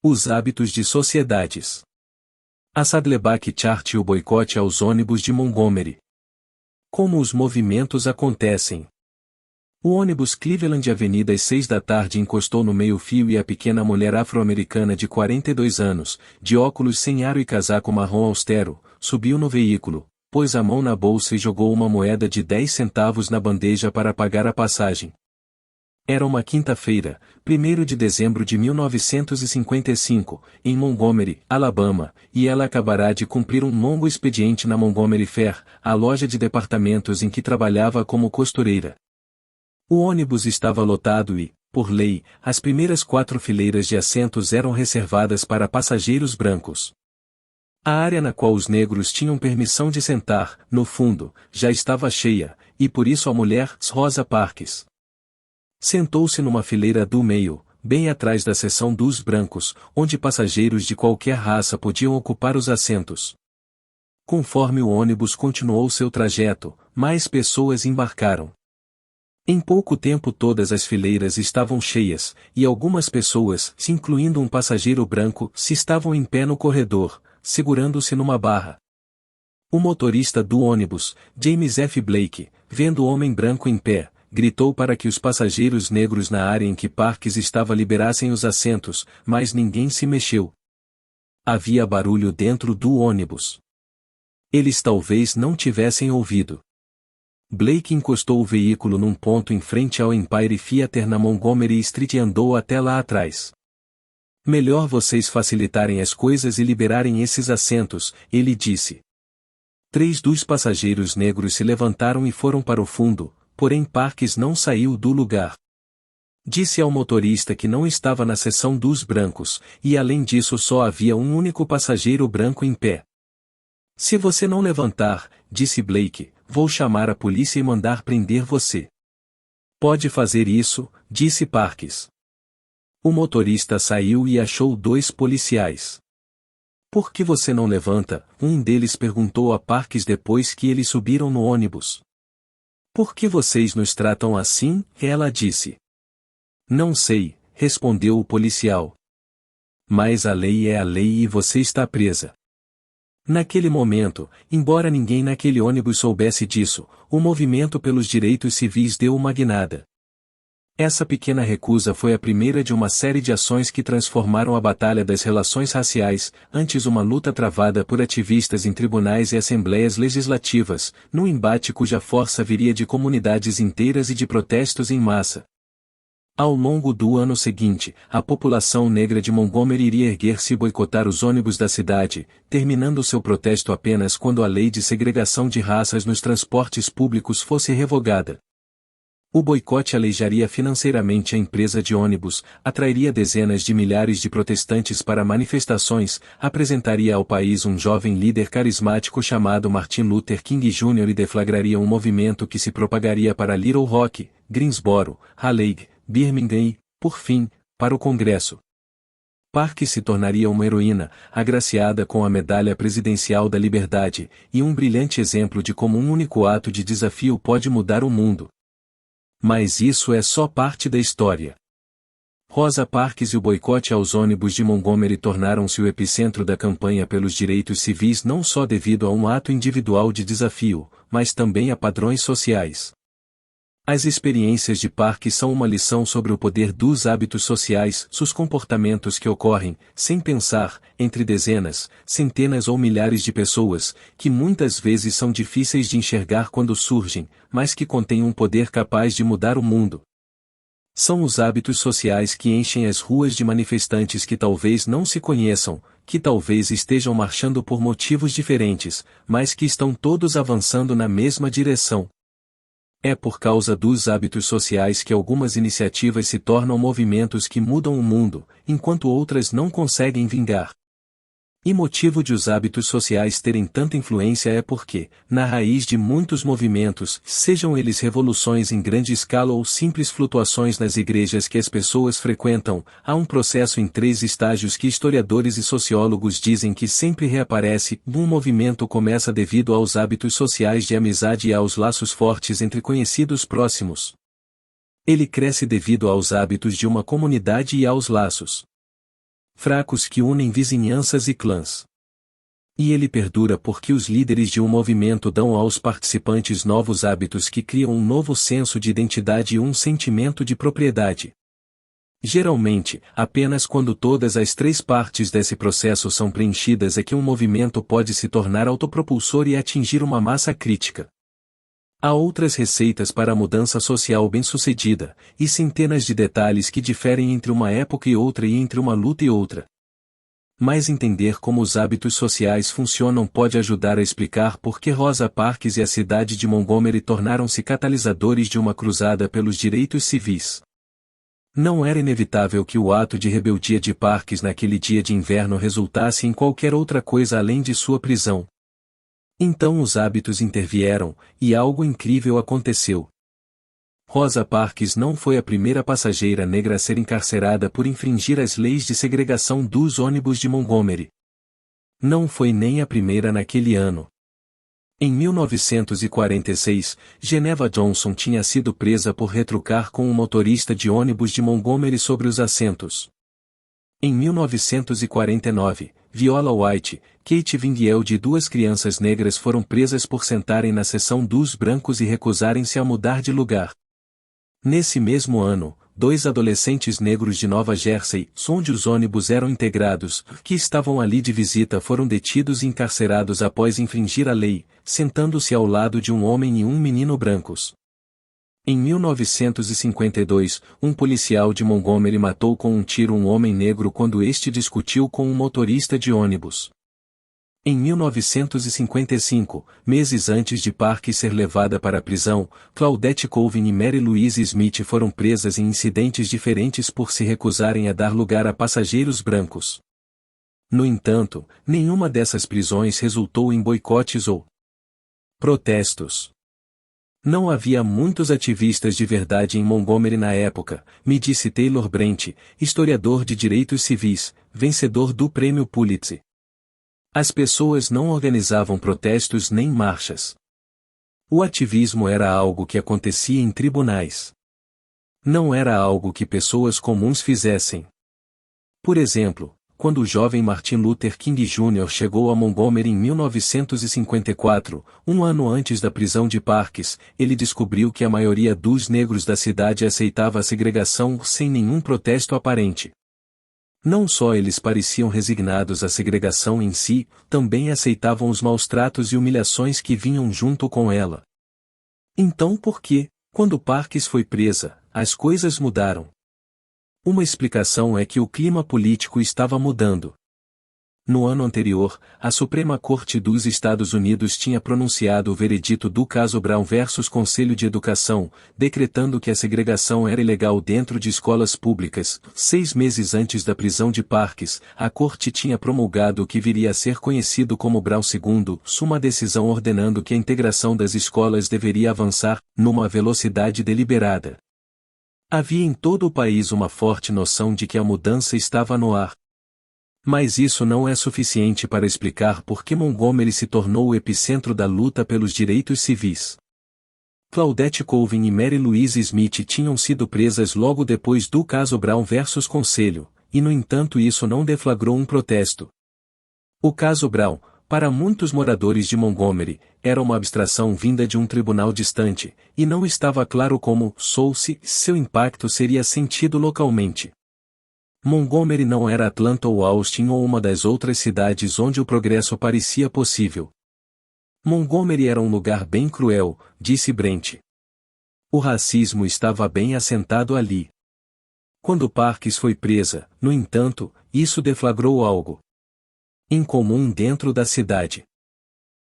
Os hábitos de sociedades. A Saddleback Chart e o boicote aos ônibus de Montgomery. Como os movimentos acontecem. O ônibus Cleveland Avenida às 6 da tarde encostou no meio-fio e a pequena mulher afro-americana de 42 anos, de óculos sem aro e casaco marrom austero, subiu no veículo, pôs a mão na bolsa e jogou uma moeda de 10 centavos na bandeja para pagar a passagem. Era uma quinta-feira, 1º de dezembro de 1955, em Montgomery, Alabama, e ela acabará de cumprir um longo expediente na Montgomery Fair, a loja de departamentos em que trabalhava como costureira. O ônibus estava lotado e, por lei, as primeiras 4 fileiras de assentos eram reservadas para passageiros brancos. A área na qual os negros tinham permissão de sentar, no fundo, já estava cheia, e por isso a mulher, Rosa Parks, sentou-se numa fileira do meio, bem atrás da seção dos brancos, onde passageiros de qualquer raça podiam ocupar os assentos. Conforme o ônibus continuou seu trajeto, mais pessoas embarcaram. Em pouco tempo todas as fileiras estavam cheias, e algumas pessoas, incluindo um passageiro branco, se estavam em pé no corredor, segurando-se numa barra. O motorista do ônibus, James F. Blake, vendo o homem branco em pé, gritou para que os passageiros negros na área em que Parks estava liberassem os assentos, mas ninguém se mexeu. Havia barulho dentro do ônibus. Eles talvez não tivessem ouvido. Blake encostou o veículo num ponto em frente ao Empire Theater na Montgomery Street e andou até lá atrás. Melhor vocês facilitarem as coisas e liberarem esses assentos, ele disse. 3 dos passageiros negros se levantaram e foram para o fundo, porém Parks não saiu do lugar. Disse ao motorista que não estava na seção dos brancos, e além disso só havia um único passageiro branco em pé. Se você não levantar, disse Blake, vou chamar a polícia e mandar prender você. Pode fazer isso, disse Parks. O motorista saiu e achou 2 policiais. Por que você não levanta? Um deles perguntou a Parks depois que eles subiram no ônibus. Por que vocês nos tratam assim? Ela disse. Não sei, respondeu o policial. Mas a lei é a lei e você está presa. Naquele momento, embora ninguém naquele ônibus soubesse disso, o movimento pelos direitos civis deu uma guinada. Essa pequena recusa foi a primeira de uma série de ações que transformaram a batalha das relações raciais, antes uma luta travada por ativistas em tribunais e assembleias legislativas, num embate cuja força viria de comunidades inteiras e de protestos em massa. Ao longo do ano seguinte, a população negra de Montgomery iria erguer-se e boicotar os ônibus da cidade, terminando seu protesto apenas quando a lei de segregação de raças nos transportes públicos fosse revogada. O boicote aleijaria financeiramente a empresa de ônibus, atrairia dezenas de milhares de protestantes para manifestações, apresentaria ao país um jovem líder carismático chamado Martin Luther King Jr. e deflagraria um movimento que se propagaria para Little Rock, Greensboro, Raleigh, Birmingham e, por fim, para o Congresso. Parks se tornaria uma heroína, agraciada com a Medalha Presidencial da Liberdade, e um brilhante exemplo de como um único ato de desafio pode mudar o mundo. Mas isso é só parte da história. Rosa Parks e o boicote aos ônibus de Montgomery tornaram-se o epicentro da campanha pelos direitos civis não só devido a um ato individual de desafio, mas também a padrões sociais. As experiências de Parks são uma lição sobre o poder dos hábitos sociais, os comportamentos que ocorrem, sem pensar, entre dezenas, centenas ou milhares de pessoas, que muitas vezes são difíceis de enxergar quando surgem, mas que contêm um poder capaz de mudar o mundo. São os hábitos sociais que enchem as ruas de manifestantes que talvez não se conheçam, que talvez estejam marchando por motivos diferentes, mas que estão todos avançando na mesma direção. É por causa dos hábitos sociais que algumas iniciativas se tornam movimentos que mudam o mundo, enquanto outras não conseguem vingar. E motivo de os hábitos sociais terem tanta influência é porque, na raiz de muitos movimentos, sejam eles revoluções em grande escala ou simples flutuações nas igrejas que as pessoas frequentam, há um processo em 3 estágios que historiadores e sociólogos dizem que sempre reaparece. Um movimento começa devido aos hábitos sociais de amizade e aos laços fortes entre conhecidos próximos. Ele cresce devido aos hábitos de uma comunidade e aos laços fracos que unem vizinhanças e clãs. E ele perdura porque os líderes de um movimento dão aos participantes novos hábitos que criam um novo senso de identidade e um sentimento de propriedade. Geralmente, apenas quando todas as três partes desse processo são preenchidas é que um movimento pode se tornar autopropulsor e atingir uma massa crítica. Há outras receitas para a mudança social bem-sucedida, e centenas de detalhes que diferem entre uma época e outra e entre uma luta e outra. Mas entender como os hábitos sociais funcionam pode ajudar a explicar por que Rosa Parks e a cidade de Montgomery tornaram-se catalisadores de uma cruzada pelos direitos civis. Não era inevitável que o ato de rebeldia de Parks naquele dia de inverno resultasse em qualquer outra coisa além de sua prisão. Então os hábitos intervieram, e algo incrível aconteceu. Rosa Parks não foi a primeira passageira negra a ser encarcerada por infringir as leis de segregação dos ônibus de Montgomery. Não foi nem a primeira naquele ano. Em 1946, Geneva Johnson tinha sido presa por retrucar com um motorista de ônibus de Montgomery sobre os assentos. Em 1949, Viola White, Kate Vingield e duas crianças negras foram presas por sentarem na seção dos brancos e recusarem-se a mudar de lugar. Nesse mesmo ano, dois adolescentes negros de Nova Jersey, onde os ônibus eram integrados, que estavam ali de visita foram detidos e encarcerados após infringir a lei, sentando-se ao lado de um homem e um menino brancos. Em 1952, um policial de Montgomery matou com um tiro um homem negro quando este discutiu com um motorista de ônibus. Em 1955, meses antes de Parks ser levada para a prisão, Claudette Colvin e Mary Louise Smith foram presas em incidentes diferentes por se recusarem a dar lugar a passageiros brancos. No entanto, nenhuma dessas prisões resultou em boicotes ou protestos. Não havia muitos ativistas de verdade em Montgomery na época, me disse Taylor Brent, historiador de direitos civis, vencedor do Prêmio Pulitzer. As pessoas não organizavam protestos nem marchas. O ativismo era algo que acontecia em tribunais. Não era algo que pessoas comuns fizessem. Por exemplo, quando o jovem Martin Luther King Jr. chegou a Montgomery em 1954, um ano antes da prisão de Parks, ele descobriu que a maioria dos negros da cidade aceitava a segregação sem nenhum protesto aparente. Não só eles pareciam resignados à segregação em si, também aceitavam os maus-tratos e humilhações que vinham junto com ela. Então por que, quando Parks foi presa, as coisas mudaram? Uma explicação é que o clima político estava mudando. No ano anterior, a Suprema Corte dos Estados Unidos tinha pronunciado o veredito do caso Brown versus Conselho de Educação, decretando que a segregação era ilegal dentro de escolas públicas. 6 meses antes da prisão de Parks, a Corte tinha promulgado o que viria a ser conhecido como Brown II, uma decisão ordenando que a integração das escolas deveria avançar, numa velocidade deliberada. Havia em todo o país uma forte noção de que a mudança estava no ar. Mas isso não é suficiente para explicar por que Montgomery se tornou o epicentro da luta pelos direitos civis. Claudette Colvin e Mary Louise Smith tinham sido presas logo depois do caso Brown versus Conselho, e no entanto isso não deflagrou um protesto. O caso Brown, para muitos moradores de Montgomery, era uma abstração vinda de um tribunal distante, e não estava claro como, se seu impacto seria sentido localmente. Montgomery não era Atlanta ou Austin ou uma das outras cidades onde o progresso parecia possível. Montgomery era um lugar bem cruel, disse Brent. O racismo estava bem assentado ali. Quando Parks foi presa, no entanto, isso deflagrou algo incomum dentro da cidade.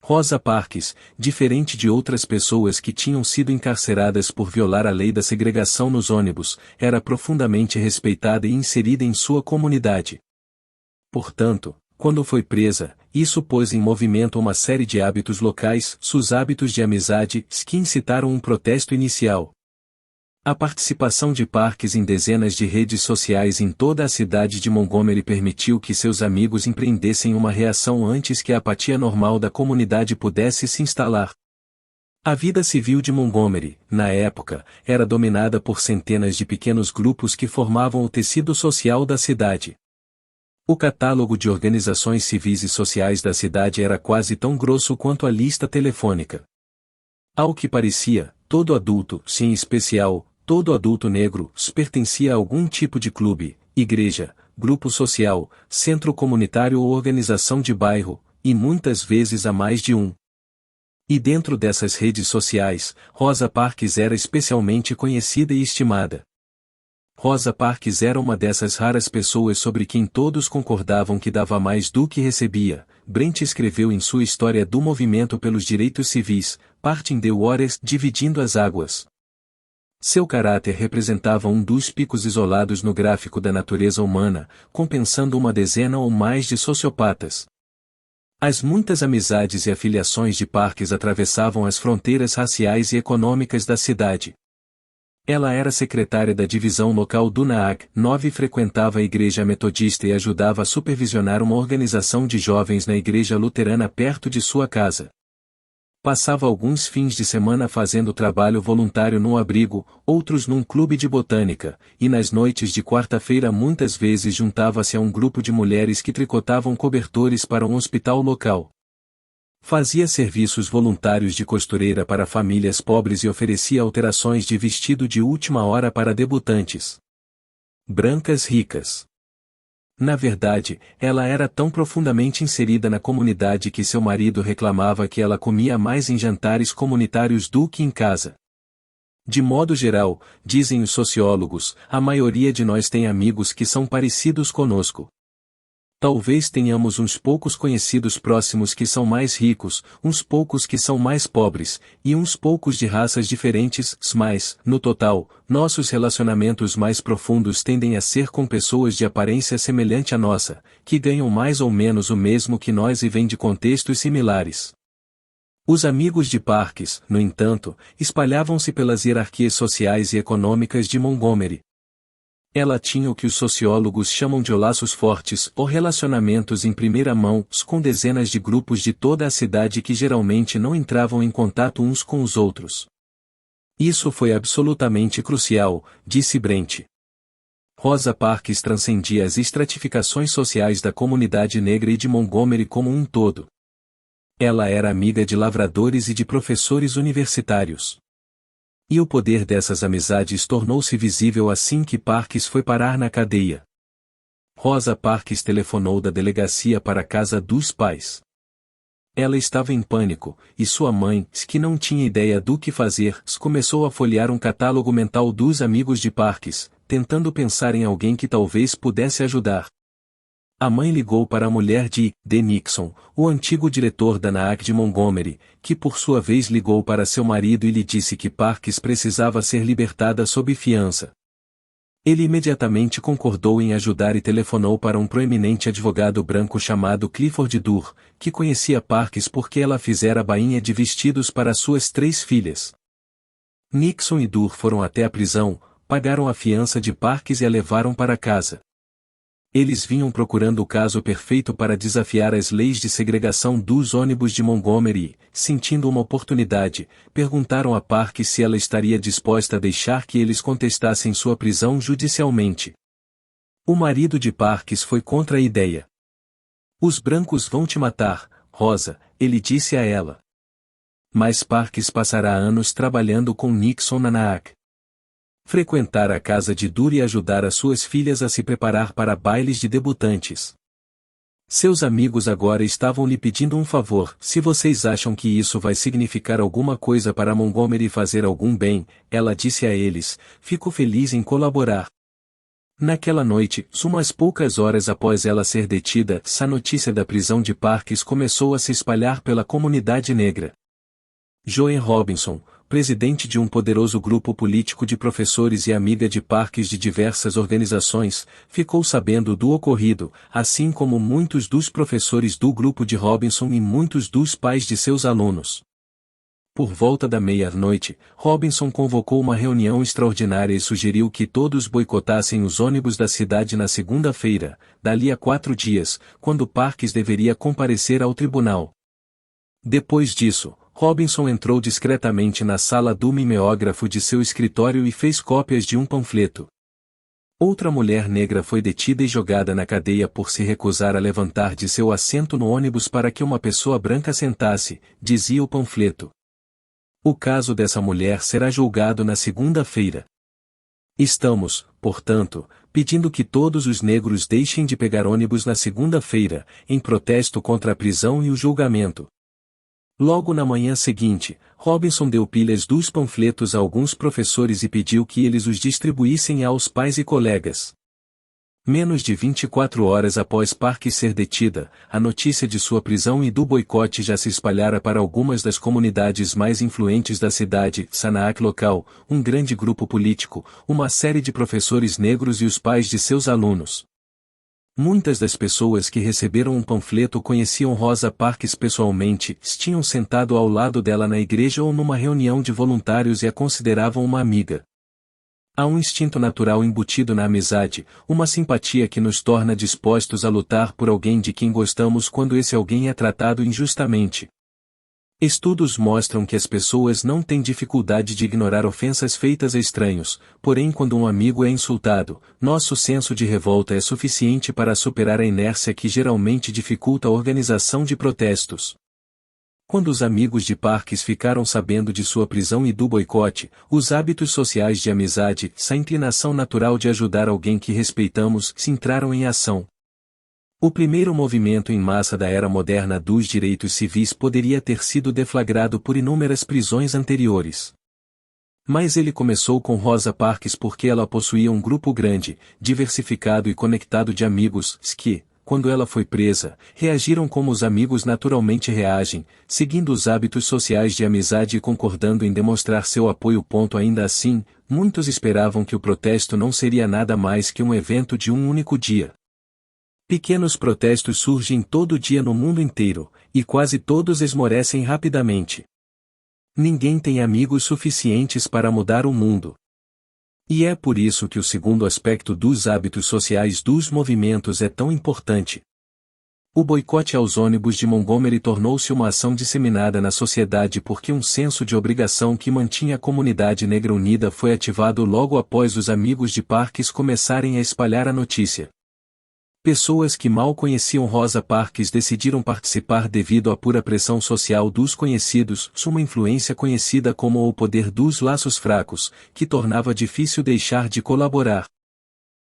Rosa Parks, diferente de outras pessoas que tinham sido encarceradas por violar a lei da segregação nos ônibus, era profundamente respeitada e inserida em sua comunidade. Portanto, quando foi presa, isso pôs em movimento uma série de hábitos locais, seus hábitos de amizade, que incitaram um protesto inicial. A participação de Parks em dezenas de redes sociais em toda a cidade de Montgomery permitiu que seus amigos empreendessem uma reação antes que a apatia normal da comunidade pudesse se instalar. A vida civil de Montgomery, na época, era dominada por centenas de pequenos grupos que formavam o tecido social da cidade. O catálogo de organizações civis e sociais da cidade era quase tão grosso quanto a lista telefônica. Ao que parecia, todo adulto, sim, em especial, todo adulto negro, pertencia a algum tipo de clube, igreja, grupo social, centro comunitário ou organização de bairro, e muitas vezes a mais de um. E dentro dessas redes sociais, Rosa Parks era especialmente conhecida e estimada. Rosa Parks era uma dessas raras pessoas sobre quem todos concordavam que dava mais do que recebia. Brent escreveu em sua História do Movimento pelos Direitos Civis, Parting the Waters, Dividindo as Águas. Seu caráter representava um dos picos isolados no gráfico da natureza humana, compensando uma dezena ou mais de sociopatas. As muitas amizades e afiliações de Parks atravessavam as fronteiras raciais e econômicas da cidade. Ela era secretária da divisão local do NAAC 9 e frequentava a igreja metodista e ajudava a supervisionar uma organização de jovens na igreja luterana perto de sua casa. Passava alguns fins de semana fazendo trabalho voluntário num abrigo, outros num clube de botânica, e nas noites de quarta-feira muitas vezes juntava-se a um grupo de mulheres que tricotavam cobertores para um hospital local. Fazia serviços voluntários de costureira para famílias pobres e oferecia alterações de vestido de última hora para debutantes. Brancas ricas. Na verdade, ela era tão profundamente inserida na comunidade que seu marido reclamava que ela comia mais em jantares comunitários do que em casa. De modo geral, dizem os sociólogos, a maioria de nós tem amigos que são parecidos conosco. Talvez tenhamos uns poucos conhecidos próximos que são mais ricos, uns poucos que são mais pobres, e uns poucos de raças diferentes, mas, no total, nossos relacionamentos mais profundos tendem a ser com pessoas de aparência semelhante à nossa, que ganham mais ou menos o mesmo que nós e vêm de contextos similares. Os amigos de Parks, no entanto, espalhavam-se pelas hierarquias sociais e econômicas de Montgomery. Ela tinha o que os sociólogos chamam de laços fortes ou relacionamentos em primeira mão, com dezenas de grupos de toda a cidade que geralmente não entravam em contato uns com os outros. Isso foi absolutamente crucial, disse Brent. Rosa Parks transcendia as estratificações sociais da comunidade negra e de Montgomery como um todo. Ela era amiga de lavradores e de professores universitários. E o poder dessas amizades tornou-se visível assim que Parks foi parar na cadeia. Rosa Parks telefonou da delegacia para a casa dos pais. Ela estava em pânico, e sua mãe, que não tinha ideia do que fazer, começou a folhear um catálogo mental dos amigos de Parks, tentando pensar em alguém que talvez pudesse ajudar. A mãe ligou para a mulher de D. Nixon, o antigo diretor da NAAC de Montgomery, que por sua vez ligou para seu marido e lhe disse que Parks precisava ser libertada sob fiança. Ele imediatamente concordou em ajudar e telefonou para um proeminente advogado branco chamado Clifford Durr, que conhecia Parks porque ela fizera bainha de vestidos para suas 3 filhas. Nixon e Durr foram até a prisão, pagaram a fiança de Parks e a levaram para casa. Eles vinham procurando o caso perfeito para desafiar as leis de segregação dos ônibus de Montgomery e, sentindo uma oportunidade, perguntaram a Parks se ela estaria disposta a deixar que eles contestassem sua prisão judicialmente. O marido de Parks foi contra a ideia. Os brancos vão te matar, Rosa, ele disse a ela. Mas Parks passará anos trabalhando com Nixon na NAAC. Frequentar a casa de Durr e ajudar as suas filhas a se preparar para bailes de debutantes. Seus amigos agora estavam lhe pedindo um favor. Se vocês acham que isso vai significar alguma coisa para Montgomery fazer algum bem, ela disse a eles, fico feliz em colaborar. Naquela noite, umas poucas horas após ela ser detida, a notícia da prisão de Parks começou a se espalhar pela comunidade negra. Joan Robinson, presidente de um poderoso grupo político de professores e amiga de Parks de diversas organizações, ficou sabendo do ocorrido, assim como muitos dos professores do grupo de Robinson e muitos dos pais de seus alunos. Por volta da meia-noite, Robinson convocou uma reunião extraordinária e sugeriu que todos boicotassem os ônibus da cidade na segunda-feira, dali a 4 dias, quando Parks deveria comparecer ao tribunal. Depois disso, Robinson entrou discretamente na sala do mimeógrafo de seu escritório e fez cópias de um panfleto. Outra mulher negra foi detida e jogada na cadeia por se recusar a levantar de seu assento no ônibus para que uma pessoa branca sentasse, dizia o panfleto. O caso dessa mulher será julgado na segunda-feira. Estamos, portanto, pedindo que todos os negros deixem de pegar ônibus na segunda-feira, em protesto contra a prisão e o julgamento. Logo na manhã seguinte, Robinson deu pilhas dos panfletos a alguns professores e pediu que eles os distribuíssem aos pais e colegas. Menos de 24 horas após Parks ser detida, a notícia de sua prisão e do boicote já se espalhara para algumas das comunidades mais influentes da cidade, Sanaak local, um grande grupo político, uma série de professores negros e os pais de seus alunos. Muitas das pessoas que receberam um panfleto conheciam Rosa Parks pessoalmente, tinham sentado ao lado dela na igreja ou numa reunião de voluntários e a consideravam uma amiga. Há um instinto natural embutido na amizade, uma simpatia que nos torna dispostos a lutar por alguém de quem gostamos quando esse alguém é tratado injustamente. Estudos mostram que as pessoas não têm dificuldade de ignorar ofensas feitas a estranhos, porém quando um amigo é insultado, nosso senso de revolta é suficiente para superar a inércia que geralmente dificulta a organização de protestos. Quando os amigos de Parks ficaram sabendo de sua prisão e do boicote, os hábitos sociais de amizade, essa inclinação natural de ajudar alguém que respeitamos, se entraram em ação. O primeiro movimento em massa da era moderna dos direitos civis poderia ter sido deflagrado por inúmeras prisões anteriores. Mas ele começou com Rosa Parks porque ela possuía um grupo grande, diversificado e conectado de amigos, que, quando ela foi presa, reagiram como os amigos naturalmente reagem, seguindo os hábitos sociais de amizade e concordando em demonstrar seu apoio. Ainda assim, muitos esperavam que o protesto não seria nada mais que um evento de um único dia. Pequenos protestos surgem todo dia no mundo inteiro, e quase todos esmorecem rapidamente. Ninguém tem amigos suficientes para mudar o mundo. E é por isso que o segundo aspecto dos hábitos sociais dos movimentos é tão importante. O boicote aos ônibus de Montgomery tornou-se uma ação disseminada na sociedade porque um senso de obrigação que mantinha a comunidade negra unida foi ativado logo após os amigos de Parks começarem a espalhar a notícia. Pessoas que mal conheciam Rosa Parks decidiram participar devido à pura pressão social dos conhecidos, uma influência conhecida como o poder dos laços fracos, que tornava difícil deixar de colaborar.